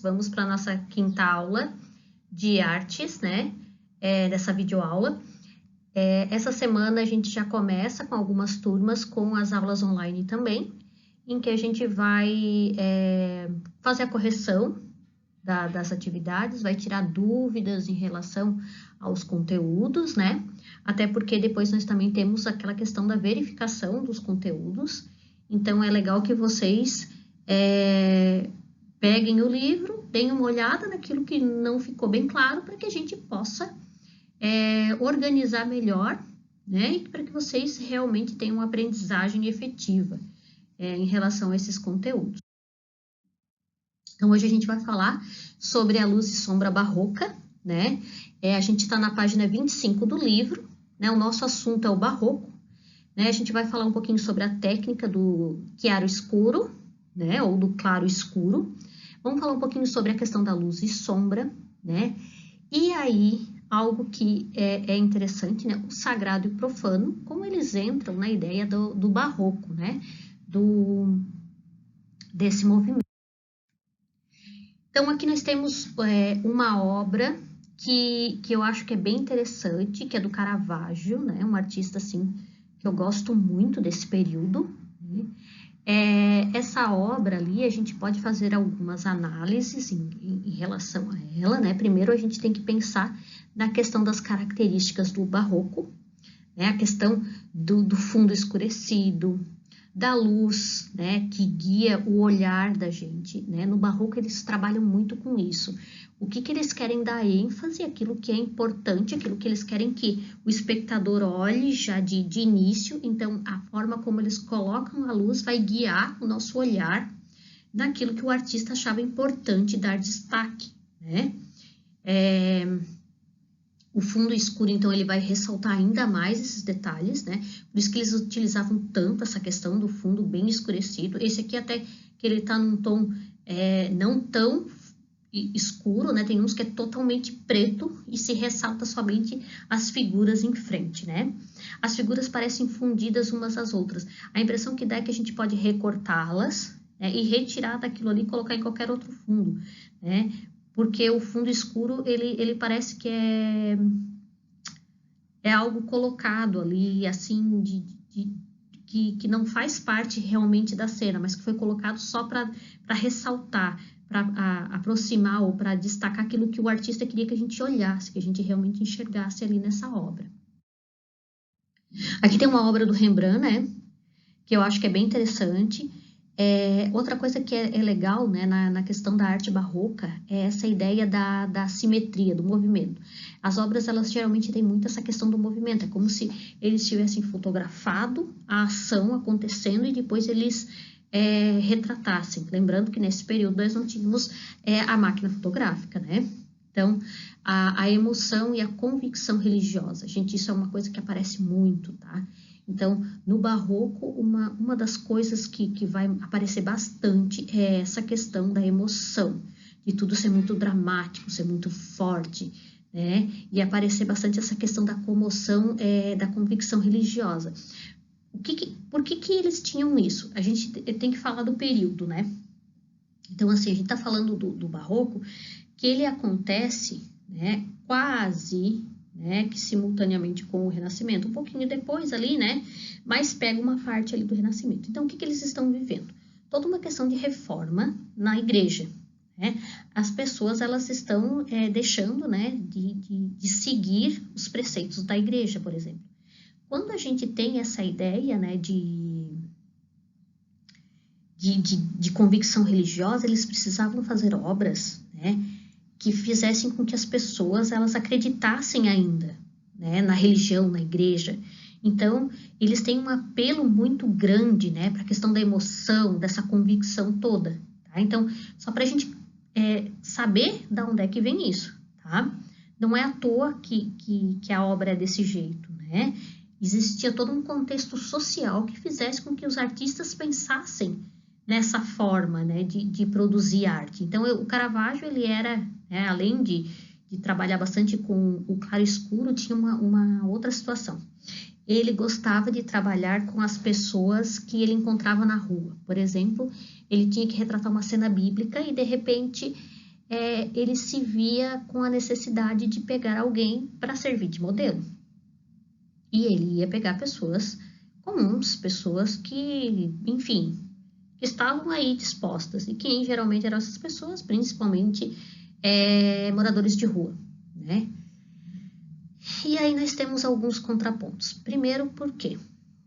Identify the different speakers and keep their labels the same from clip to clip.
Speaker 1: Vamos para a nossa quinta aula de artes, né? Dessa videoaula. Essa semana a gente já começa com algumas turmas com as aulas online também, em que a gente vai fazer a correção das atividades, vai tirar dúvidas em relação aos conteúdos, né? Até porque depois nós também temos aquela questão da verificação dos conteúdos. Então, é legal que vocês peguem o livro, deem uma olhada naquilo que não ficou bem claro, para que a gente possa organizar melhor, né? E para que vocês realmente tenham uma aprendizagem efetiva em relação a esses conteúdos. Então, hoje a gente vai falar sobre a luz e sombra barroca, né? A gente está na página 25 do livro, né? O nosso assunto é o barroco, né? A gente vai falar um pouquinho sobre a técnica do chiaro-escuro, né? Ou do claro-escuro. Vamos falar um pouquinho sobre a questão da luz e sombra, né? E aí, algo que é interessante, né? O sagrado e o profano, como eles entram na ideia do barroco, né? Desse movimento. Então, aqui nós temos uma obra que eu acho que é bem interessante, que é do Caravaggio, né? Um artista, assim, que eu gosto muito desse período, né? Essa obra ali, a gente pode fazer algumas análises em relação a ela, né? Primeiro, a gente tem que pensar na questão das características do barroco, né? A questão do fundo escurecido, da luz, né, que guia o olhar da gente, né? No barroco eles trabalham muito com isso. O que eles querem dar ênfase, aquilo que é importante, aquilo que eles querem que o espectador olhe já de início. Então, a forma como eles colocam a luz vai guiar o nosso olhar naquilo que o artista achava importante dar destaque, né? O fundo escuro, então, ele vai ressaltar ainda mais esses detalhes, né? Por isso que eles utilizavam tanto essa questão do fundo bem escurecido. Esse aqui até que ele tá num tom não tão escuro, né? Tem uns que é totalmente preto e se ressalta somente as figuras em frente, né? As figuras parecem fundidas umas às outras. A impressão que dá é que a gente pode recortá-las, né, e retirar daquilo ali e colocar em qualquer outro fundo, né? Porque o fundo escuro, ele parece que é algo colocado ali, assim, que não faz parte realmente da cena, mas que foi colocado só para ressaltar, para aproximar ou para destacar aquilo que o artista queria que a gente olhasse, que a gente realmente enxergasse ali nessa obra. Aqui tem uma obra do Rembrandt, né, que eu acho que é bem interessante. Outra coisa que é legal, né, na questão da arte barroca é essa ideia da simetria, do movimento. As obras, elas geralmente têm muito essa questão do movimento, é como se eles tivessem fotografado a ação acontecendo e depois eles retratassem. Lembrando que nesse período nós não tínhamos a máquina fotográfica, né? Então, a emoção e a convicção religiosa, gente, isso é uma coisa que aparece muito, tá? Então, no barroco, uma das coisas que vai aparecer bastante é essa questão da emoção, de tudo ser muito dramático, ser muito forte, né? E aparecer bastante essa questão da comoção, da convicção religiosa. Por que eles tinham isso? A gente tem que falar do período, né? Então, assim, a gente tá falando do barroco, que ele acontece, né, quase, né, que simultaneamente com o Renascimento, um pouquinho depois ali, né, mas pega uma parte ali do Renascimento. Então, o que eles estão vivendo? Toda uma questão de reforma na igreja, né? As pessoas, elas estão deixando, né, de seguir os preceitos da igreja, por exemplo. Quando a gente tem essa ideia, né, de convicção religiosa, eles precisavam fazer obras, né, que fizessem com que as pessoas, elas acreditassem ainda, né, na religião, na igreja. Então, eles têm um apelo muito grande, né, para a questão da emoção, dessa convicção toda, tá? Então, só para a gente saber de onde é que vem isso, tá? Não é à toa que a obra é desse jeito, né? Existia todo um contexto social que fizesse com que os artistas pensassem nessa forma, né, de produzir arte. Então, o Caravaggio, ele era, né, além de trabalhar bastante com o claro-escuro, tinha uma outra situação. ele gostava de trabalhar com as pessoas que ele encontrava na rua. Por exemplo, ele tinha que retratar uma cena bíblica e, de repente, ele se via com a necessidade de pegar alguém para servir de modelo. E ele ia pegar pessoas comuns, pessoas que, enfim, estavam aí dispostas. E quem geralmente eram essas pessoas? Principalmente moradores de rua, né? E aí nós temos alguns contrapontos. Primeiro, por quê?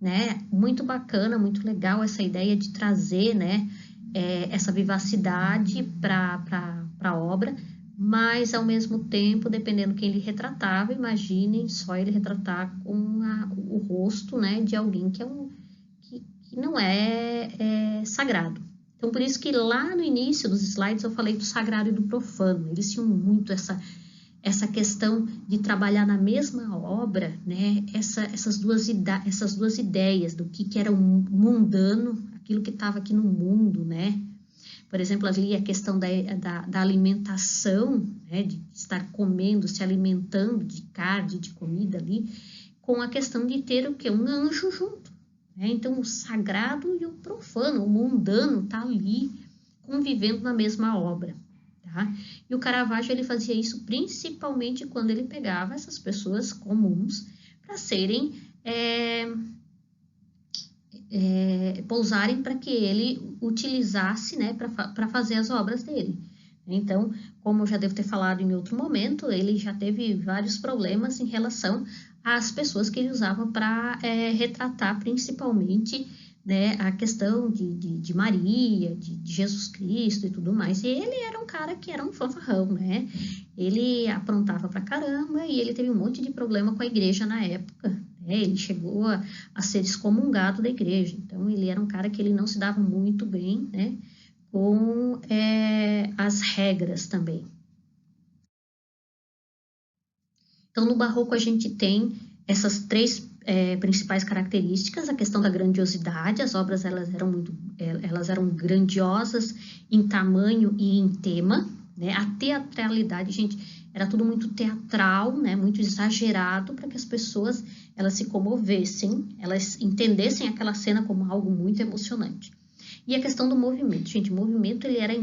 Speaker 1: Né? Muito bacana, muito legal essa ideia de trazer, né, essa vivacidade para a obra, mas ao mesmo tempo, dependendo quem ele retratava, imaginem só ele retratar com o rosto, né, de alguém que não é sagrado. Então, por isso que lá no início dos slides eu falei do sagrado e do profano. Eles tinham muito essa questão de trabalhar na mesma obra, né, essas duas ideias do que era o mundano, aquilo que estava aqui no mundo, né? Por exemplo, ali a questão da alimentação, né, de estar comendo, se alimentando de carne, de comida ali, com a questão de ter o quê? Um anjo junto, né? Então, o sagrado e o profano, o mundano está ali convivendo na mesma obra. Tá? E o Caravaggio ele fazia isso principalmente quando ele pegava essas pessoas comuns para serem pousarem para que ele utilizasse, né, para fazer as obras dele. Então, como eu já devo ter falado em outro momento, ele já teve vários problemas em relação às pessoas que ele usava para retratar principalmente, né, a questão de Maria, de Jesus Cristo e tudo mais. E ele era um cara que era um fanfarrão, né? Ele aprontava pra caramba e ele teve um monte de problema com a igreja na época, né? Ele chegou a ser excomungado da igreja. Então, ele era um cara que ele não se dava muito bem, né, com as regras também. Então, no Barroco, a gente tem essas três principais características: a questão da grandiosidade. As obras elas eram grandiosas em tamanho e em tema, né? A teatralidade, gente, era tudo muito teatral, né? Muito exagerado, para que as pessoas elas se comovessem, elas entendessem aquela cena como algo muito emocionante. E a questão do movimento, gente, o movimento ele era,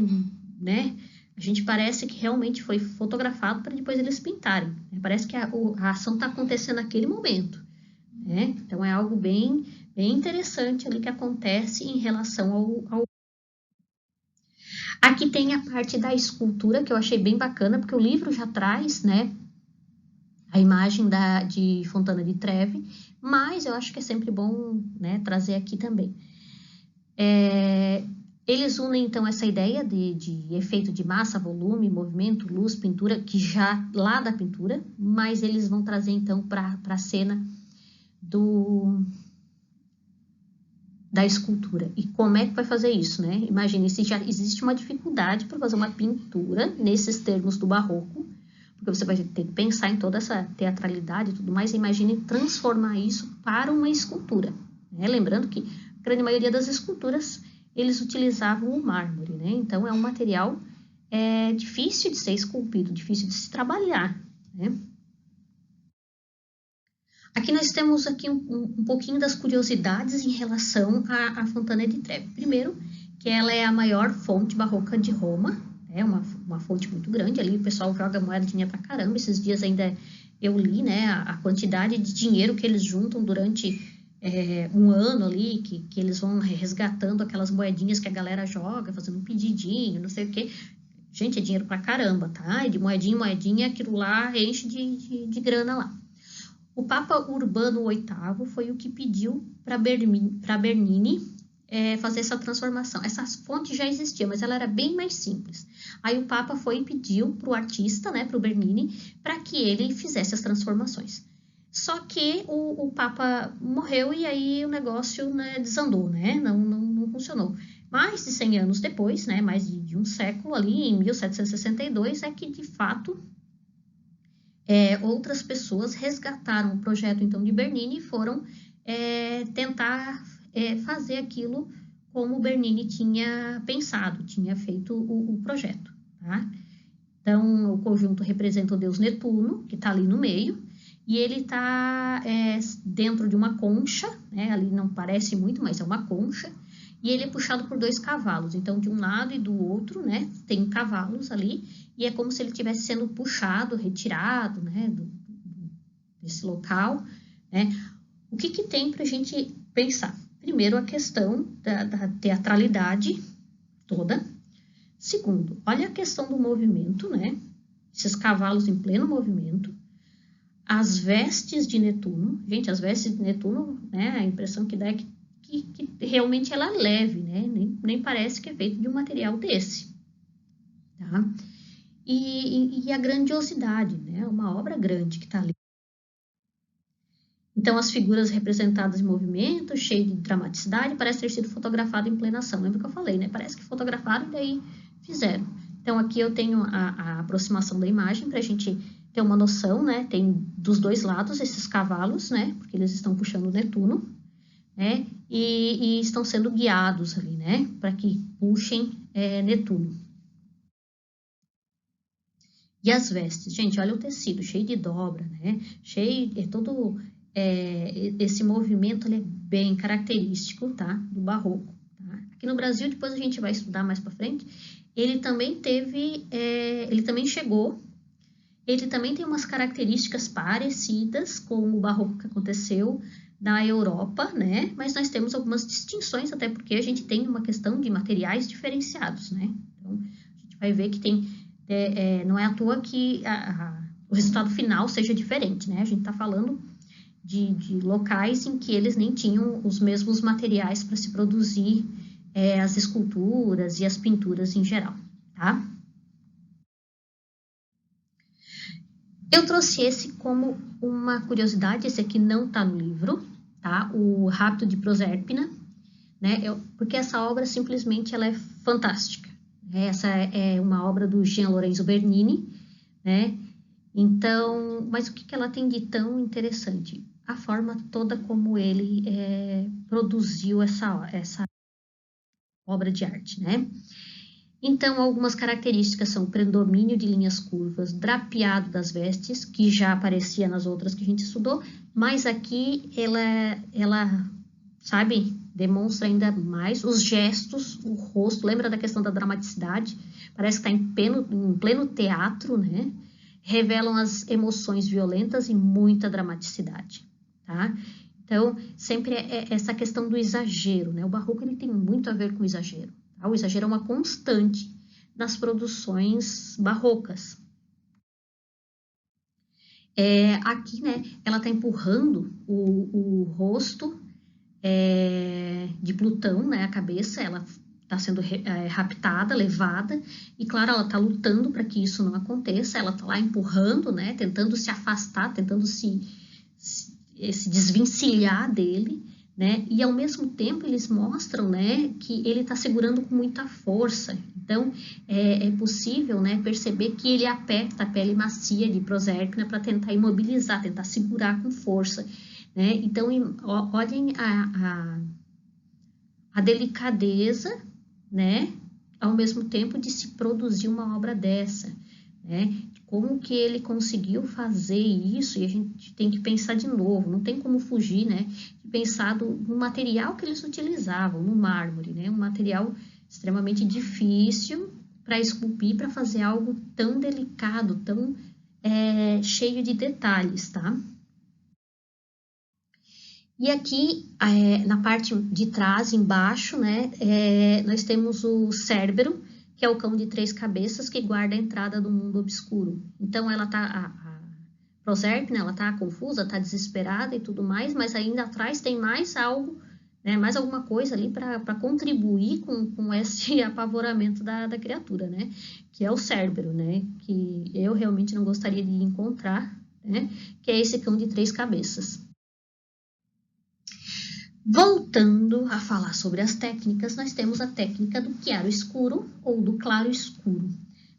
Speaker 1: né? A gente parece que realmente foi fotografado para depois eles pintarem, né? Parece que a ação está acontecendo naquele momento, né? Então, é algo bem interessante ali que acontece em relação ao... Aqui tem a parte da escultura, que eu achei bem bacana, porque o livro já traz, né, a imagem de Fontana di Trevi, mas eu acho que é sempre bom, né, trazer aqui também. Eles unem, então, essa ideia de efeito de massa, volume, movimento, luz, pintura, que já lá da pintura, mas eles vão trazer, então, para a cena da escultura. E como é que vai fazer isso, né? Imagine, se já existe uma dificuldade para fazer uma pintura nesses termos do barroco, porque você vai ter que pensar em toda essa teatralidade e tudo mais, imagine transformar isso para uma escultura, né? Lembrando que a grande maioria das esculturas eles utilizavam o mármore, né? Então, é um material difícil de ser esculpido, difícil de se trabalhar, né? Aqui nós temos aqui um pouquinho das curiosidades em relação à Fontana di Trevi. Primeiro, que ela é a maior fonte barroca de Roma, é uma fonte muito grande, ali o pessoal joga moedinha pra caramba. Esses dias ainda eu li, né, a quantidade de dinheiro que eles juntam durante um ano ali, que eles vão resgatando aquelas moedinhas que a galera joga, fazendo um pedidinho, não sei o quê. Gente, é dinheiro pra caramba, tá? E de moedinha em moedinha, aquilo lá enche de grana lá. O Papa Urbano VIII foi o que pediu para Bernini fazer essa transformação. Essa fonte já existia, mas ela era bem mais simples. Aí o Papa foi e pediu para o artista, né, para o Bernini, para que ele fizesse as transformações. Só que o Papa morreu e aí o negócio, né, desandou, né? Não funcionou. Mais de 100 anos depois, né, mais de um século ali, em 1762, é que de fato outras pessoas resgataram o projeto então de Bernini e foram tentar fazer aquilo como o Bernini tinha pensado, tinha feito o projeto, tá? Então, o conjunto representa o deus Netuno, que está ali no meio, e ele está dentro de uma concha, né? Ali não parece muito, mas é uma concha, e ele é puxado por 2 cavalos. Então, de um lado e do outro, né, tem cavalos ali, e é como se ele estivesse sendo puxado, retirado, né, desse local, né? O que que tem para a gente pensar? Primeiro, a questão da teatralidade toda. Segundo, olha a questão do movimento, né? Esses cavalos em pleno movimento. As vestes de Netuno. Gente, as vestes de Netuno, né? A impressão que dá é que realmente ela é leve, né? Nem parece que é feito de um material desse. Tá? E a grandiosidade, né? Uma obra grande que está ali. Então, as figuras representadas em movimento, cheio de dramaticidade, parece ter sido fotografado em plena ação. Lembra que eu falei, né? Parece que fotografaram e daí fizeram. Então, aqui eu tenho a aproximação da imagem para a gente ter uma noção, né? Tem dos 2 lados esses cavalos, né? Porque eles estão puxando o Netuno, né? E estão sendo guiados ali, né? Para que puxem Netuno. E as vestes, gente, olha o tecido, cheio de dobra, né? Cheio, esse movimento ele é bem característico, tá? Do barroco. Tá? Aqui no Brasil, depois a gente vai estudar mais para frente, ele também chegou, ele também tem umas características parecidas com o barroco que aconteceu na Europa, né? Mas nós temos algumas distinções, até porque a gente tem uma questão de materiais diferenciados, né? Então, a gente vai ver que tem, não é à toa que o resultado final seja diferente, né? A gente está falando de locais em que eles nem tinham os mesmos materiais para se produzir as esculturas e as pinturas em geral, tá? Eu trouxe esse como uma curiosidade, esse aqui não está no livro, tá? O Rapto de Proserpina, né? Porque essa obra simplesmente ela é fantástica. Essa é uma obra do Jean Lorenzo Bernini, né? Então, mas o que ela tem de tão interessante? A forma toda como ele produziu essa obra de arte, né? Então, algumas características são o predomínio de linhas curvas, drapeado das vestes, que já aparecia nas outras que a gente estudou, mas aqui ela sabe, demonstra ainda mais os gestos, o rosto, lembra da questão da dramaticidade? Parece que está em pleno teatro, né? Revelam as emoções violentas e muita dramaticidade, tá? Então, sempre essa questão do exagero, né? O barroco ele tem muito a ver com o exagero. Tá? O exagero é uma constante nas produções barrocas. Aqui, né, ela está empurrando o rosto de Plutão, né, a cabeça, ela está sendo raptada, levada, e claro, ela está lutando para que isso não aconteça, ela está lá empurrando, né, tentando se afastar, tentando se desvencilhar dele, né, e ao mesmo tempo eles mostram, né, que ele está segurando com muita força. Então, é possível, né, perceber que ele aperta a pele macia de Proserpina para tentar imobilizar, tentar segurar com força, né? Então, olhem a delicadeza, né, ao mesmo tempo de se produzir uma obra dessa, né? Como que ele conseguiu fazer isso, e a gente tem que pensar de novo, não tem como fugir, né, de pensar no material que eles utilizavam, no mármore, né, um material extremamente difícil para esculpir, para fazer algo tão delicado, tão cheio de detalhes, tá? E aqui, na parte de trás, embaixo, né, nós temos o Cérbero, que é o cão de 3 cabeças que guarda a entrada do mundo obscuro. Então, ela tá, a Proserpina, ela tá confusa, tá desesperada e tudo mais, mas ainda atrás tem mais algo, né, mais alguma coisa ali para contribuir com esse apavoramento da criatura, né, que é o Cérbero, né, que eu realmente não gostaria de encontrar, né, que é esse cão de 3 cabeças. Voltando a falar sobre as técnicas, nós temos a técnica do chiaro escuro ou do claro escuro.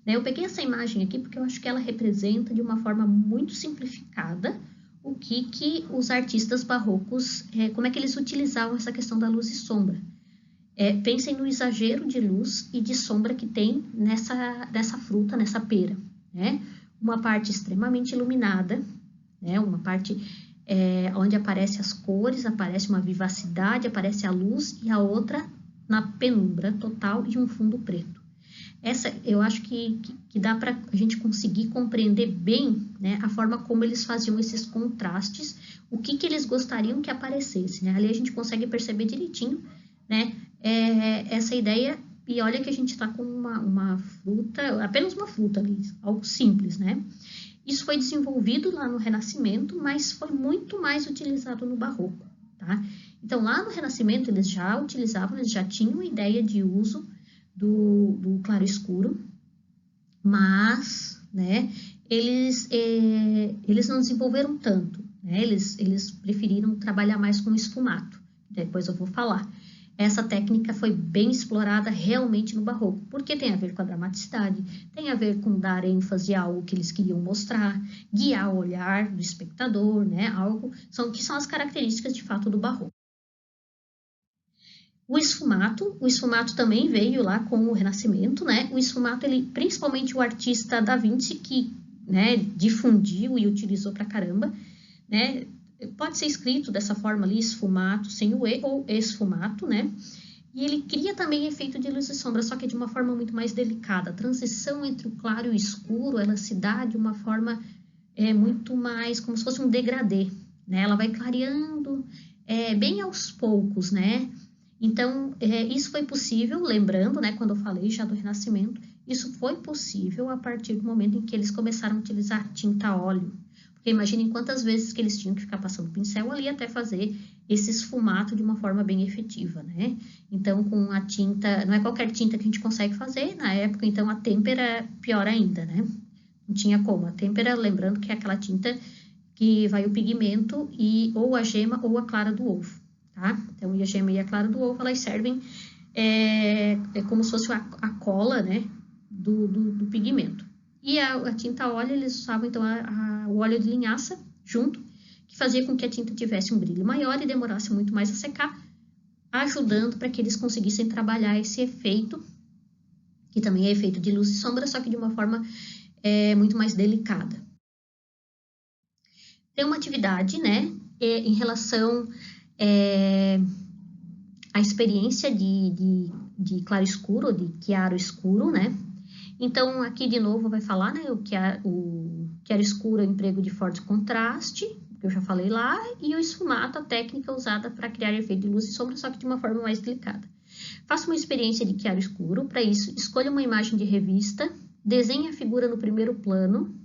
Speaker 1: Eu peguei essa imagem aqui porque eu acho que ela representa de uma forma muito simplificada o que os artistas barrocos, como é que eles utilizavam essa questão da luz e sombra. Pensem no exagero de luz e de sombra que tem nessa fruta, nessa pera, né? Uma parte extremamente iluminada, né? Uma parte onde aparece as cores, aparece uma vivacidade, aparece a luz, e a outra na penumbra total e um fundo preto. Essa, eu acho que dá para a gente conseguir compreender bem, né, a forma como eles faziam esses contrastes, o que eles gostariam que aparecesse, né? Ali a gente consegue perceber direitinho, né, essa ideia, e olha que a gente está com uma fruta, apenas uma fruta ali, algo simples, né? Isso foi desenvolvido lá no Renascimento, mas foi muito mais utilizado no Barroco, tá? Então, lá no Renascimento, eles já utilizavam, eles já tinham ideia de uso do claro-escuro, mas, né, eles não desenvolveram tanto, né? Eles preferiram trabalhar mais com esfumato, depois eu vou falar. Essa técnica foi bem explorada realmente no Barroco, porque tem a ver com a dramaticidade, tem a ver com dar ênfase a algo que eles queriam mostrar, guiar o olhar do espectador, né? Algo que são as características de fato do Barroco. O esfumato também veio lá com o Renascimento, né? O esfumato, principalmente o artista Da Vinci, que, né, difundiu e utilizou pra caramba, né? Pode ser escrito dessa forma ali, esfumato, sem o E, ou esfumato, né? E ele cria também efeito de luz e sombra, só que de uma forma muito mais delicada. A transição entre o claro e o escuro, ela se dá de uma forma muito mais, como se fosse um degradê, né? Ela vai clareando bem aos poucos, né? Então, isso foi possível, lembrando, né, quando eu falei já do Renascimento, isso foi possível a partir do momento em que eles começaram a utilizar tinta a óleo. Porque imaginem quantas vezes que eles tinham que ficar passando pincel ali até fazer esse esfumato de uma forma bem efetiva, né? Então, com a tinta, não é qualquer tinta que a gente consegue fazer, na época, então a têmpera pior ainda, né? Não tinha como. A têmpera, lembrando que é aquela tinta que vai o pigmento e ou a gema ou a clara do ovo, tá? Então, a gema e a clara do ovo, elas servem como se fosse a cola, né, do pigmento. E a tinta óleo, eles usavam, então, o óleo de linhaça junto, que fazia com que a tinta tivesse um brilho maior e demorasse muito mais a secar, ajudando para que eles conseguissem trabalhar esse efeito, que também é efeito de luz e sombra, só que de uma forma muito mais delicada. Tem uma atividade, né, em relação à experiência de claro escuro, ou de chiaro escuro, né? Então, aqui de novo vai falar, né, o chiaro escuro é o emprego de forte contraste, que eu já falei lá, e o esfumato, a técnica usada para criar efeito de luz e sombra, só que de uma forma mais delicada. Faça uma experiência de chiaro escuro, para isso, escolha uma imagem de revista, desenhe a figura no primeiro plano,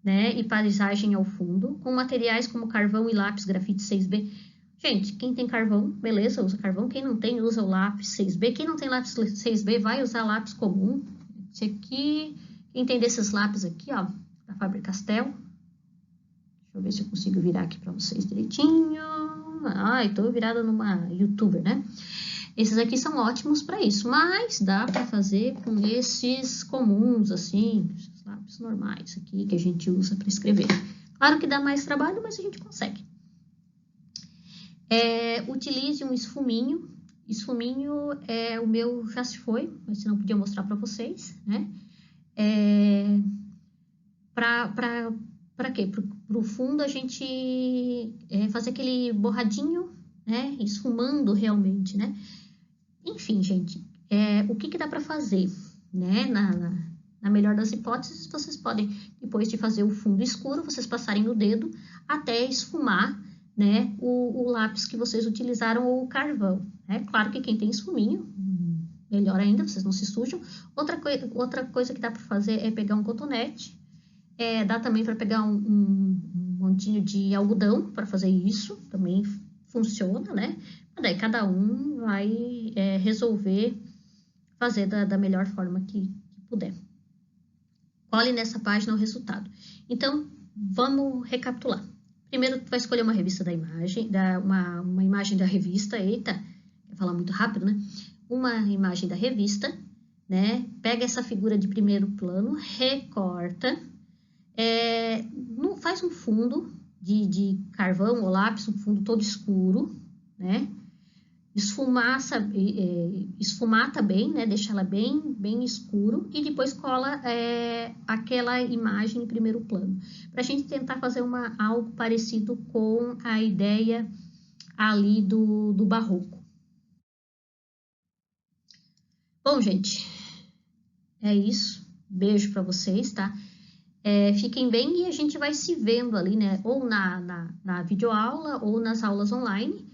Speaker 1: né, e paisagem ao fundo, com materiais como carvão e lápis grafite 6B. Gente, quem tem carvão, beleza, usa carvão. Quem não tem, usa o lápis 6B. Quem não tem lápis 6B, vai usar lápis comum. Esse aqui, quem tem desses lápis aqui, ó, da Faber-Castell. Deixa eu ver se eu consigo virar aqui para vocês direitinho. Ai, tô virada numa youtuber, né? Esses aqui são ótimos para isso, mas dá para fazer com esses comuns, assim, esses lápis normais aqui que a gente usa para escrever. Claro que dá mais trabalho, mas a gente consegue. Utilize um esfuminho. Esfuminho, o meu já se foi, mas se não podia mostrar para vocês, né? Para quê? Para o fundo a gente fazer aquele borradinho, né? Esfumando realmente, né? Enfim, gente, o que dá para fazer, né? Na melhor das hipóteses, vocês podem, depois de fazer o fundo escuro, vocês passarem no dedo até esfumar, né, o lápis que vocês utilizaram ou o carvão. Né? Claro que quem tem esfuminho, melhor ainda, vocês não se sujam. Outra coisa que dá para fazer é pegar um cotonete. Dá também para pegar um montinho de algodão para fazer isso, também funciona, né? Daí cada um vai resolver fazer da melhor forma que puder. Olhe nessa página o resultado. Então, vamos recapitular. Primeiro, tu vai escolher uma revista da imagem, uma imagem da revista, eita, vou falar muito rápido, né? Uma imagem da revista, né? Pega essa figura de primeiro plano, recorta, faz um fundo de carvão ou lápis, um fundo todo escuro, né? esfumata bem, né? Deixa ela bem escuro e depois cola aquela imagem em primeiro plano. Para a gente tentar fazer algo parecido com a ideia ali do barroco. Bom, gente, é isso. Beijo para vocês, tá? Fiquem bem e a gente vai se vendo ali, né? Ou na videoaula ou nas aulas online.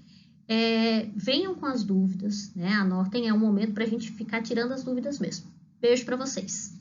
Speaker 1: Venham com as dúvidas, né? Anotem, é um momento para a gente ficar tirando as dúvidas mesmo. Beijo para vocês.